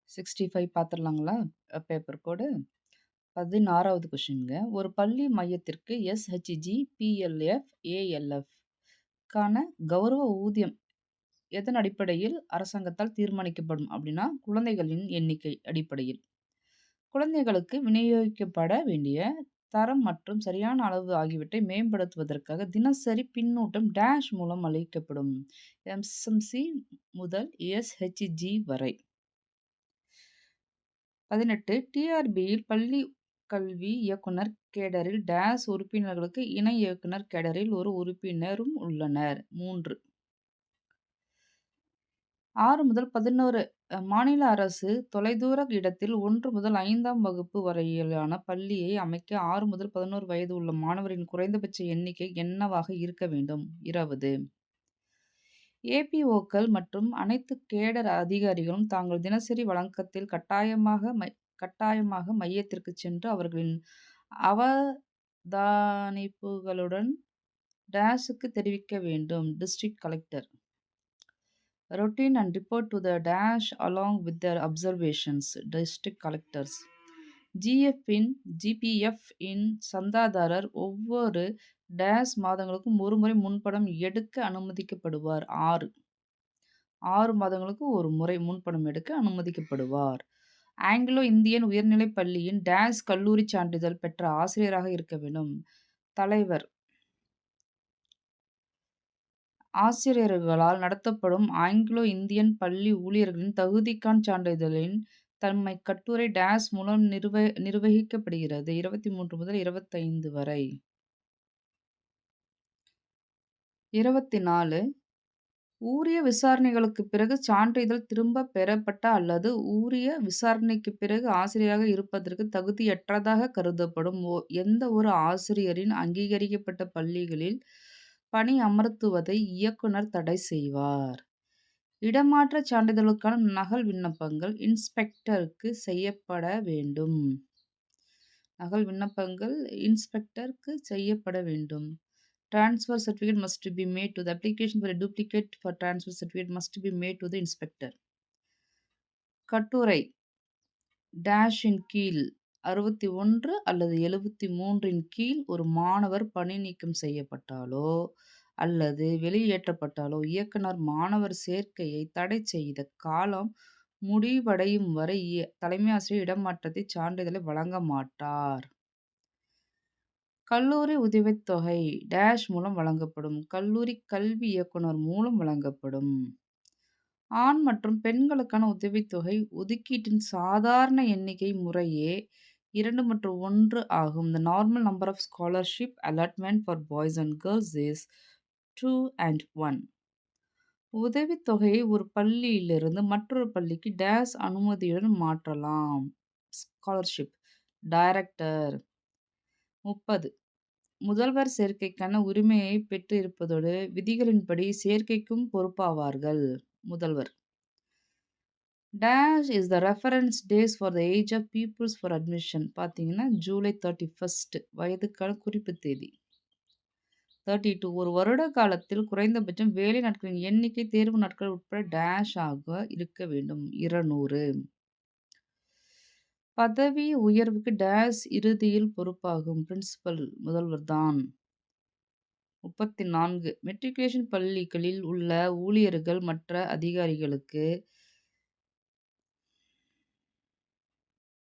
65 பார்த்துடலாங்களா? Paper கோடு. 16வது கொஸ்டின்ங்க. ஒரு பள்ளி மையத்திற்கு எஸ்ஹெச்ஜி, பிஎல்எஃப், ஏஎல்எஃப் க்கான கௌரவ ஊதியம் எதன் அடிப்படையில் அரசாங்கத்தால் தீர்மானிக்கப்படும் அப்படின்னா, குழந்தைகளின் எண்ணிக்கை அடிப்படையில். குழந்தைகளுக்கு விநியோகிக்கப்பட வேண்டிய தரம் மற்றும் சரியான அளவு ஆகியவற்றை மேம்படுத்துவதற்காக தினசரி பின்னூட்டம் டேஷ் மூலம் அளிக்கப்படும். எஸ்எம்சி முதல் எஸ்ஹெச்ஜி வரை. 18 டிஆர்பியில் பள்ளி கல்வி இயக்குனர் கேடரில் டேஸ் உறுப்பினர்களுக்கு இணை இயக்குனர் கேடரில் ஒரு உறுப்பினரும் உள்ளனர். 3. 6 முதல் 11 மாநில அரசு தொலைதூர இடத்தில் 1 முதல் 5ஆம் வகுப்பு வரையிலான பள்ளியை அமைக்க 6 முதல் 11 வயது உள்ள மாணவரின் குறைந்தபட்ச எண்ணிக்கை என்னவாக இருக்க வேண்டும்? 20. ஏபிஓக்கள் மற்றும் அனைத்து கேடர் அதிகாரிகளும் தாங்கள் தினசரி வழக்கத்தில் கட்டாயமாக மையத்திற்கு சென்று அவர்களின் அவதானிப்புகளுடன் டேஷுக்கு தெரிவிக்க வேண்டும். District collector. Routine and report to the dash along with their observations. District collectors. GPF இன் சந்தாதாரர் ஒவ்வொரு டேஷ் மாதங்களுக்கும் ஒருமுறை முன்பணம் எடுக்க அனுமதிக்கப்படுவார். 6 மாதங்களுக்கு ஒரு முறை முன்பணம் எடுக்க அனுமதிக்கப்படுவார். ஆங்கிலோ இந்தியன் உயர்நிலைப் பள்ளியின் டேஷ் கல்லூரி சான்றிதழ் பெற்ற ஆசிரியராக இருக்க வேண்டும். தலைவர். ஆசிரியர்களால் நடத்தப்படும் ஆங்கிலோ இந்தியன் பள்ளி ஊழியர்களின் தகுதிக்கான சான்றிதழின் தன்மை கட்டுரை டேஷ் மூலம் நிர்வகிக்கப்படுகிறது. 23 முதல் 25 வரை. 24. உரிய விசாரணைகளுக்கு பிறகு சான்றிதழ் திரும்ப பெறப்பட்ட அல்லது உரிய விசாரணைக்கு பிறகு ஆசிரியராக இருப்பதற்கு தகுதியற்றதாக கருதப்படும் எந்த ஒரு ஆசிரியரின் அங்கீகரிக்கப்பட்ட பள்ளிகளில் பணி அமர்த்துவதை இயக்குனர் தடை செய்வார். இடமாற்ற சான்றிதழுக்கான நகல் விண்ணப்பங்கள் இன்ஸ்பெக்டருக்கு செய்யப்பட வேண்டும். Transfer certificate must be made to the application for a duplicate for transfer certificate must be made to the inspector. கட்டுரை டேஷின் கீழ் 61 அல்லது 73 கீழ் ஒரு மாணவர் பணி நீக்கம் செய்யப்பட்டாலோ அல்லது வெளியேற்றப்பட்டாலோ இயக்குனர் மாணவர் சேர்க்கையை தடை செய்த காலம் முடிவடையும் வரை தலைமை ஆசிரியர் இடமாற்றத்தை சான்றிதழை வழங்க மாட்டார். கல்லூரி உதவித்தொகை டேஷ் மூலம் வழங்கப்படும். கல்லூரி கல்வி இயக்குனர் மூலம் வழங்கப்படும். ஆண் மற்றும் பெண்களுக்கான உதவித்தொகை ஒதுக்கீட்டின் சாதாரண எண்ணிக்கை முறையே 2 மற்றும் 1 ஆகும். The normal number of scholarship allotment for boys and girls is 2 and 1. உதவித்தொகையை ஒரு பள்ளியிலிருந்து மற்றொரு பள்ளிக்கு டேஷ் அனுமதியுடன் மாற்றலாம். ஸ்காலர்ஷிப். டைரக்டர். 30. முதல்வர் சேர்க்கைக்கான உரிமையை பெற்று இருப்பதோடு விதிகளின்படி சேர்க்கைக்கும் பொறுப்பாவார்கள். முதல்வர். Dash is the reference days for the age of pupils for admission. பார்த்தீங்கன்னா ஜூலை 31 வயதுக்கான குறிப்பு தேதி. 32 ஒரு வருட காலத்தில் குறைந்தபட்சம் வேலை நாட்களின் எண்ணிக்கை தேர்வு நாட்கள் உட்பட டேஷ் ஆக இருக்க வேண்டும். 200. பதவி உயர்வுக்கு டேஷ் இறுதியில் பொறுப்பாகும். பிரின்சிபல் முதல்வர்தான். 34 மெட்ரிகுலேஷன் பள்ளிகளில் உள்ள ஊழியர்கள் மற்ற அதிகாரிகளுக்கு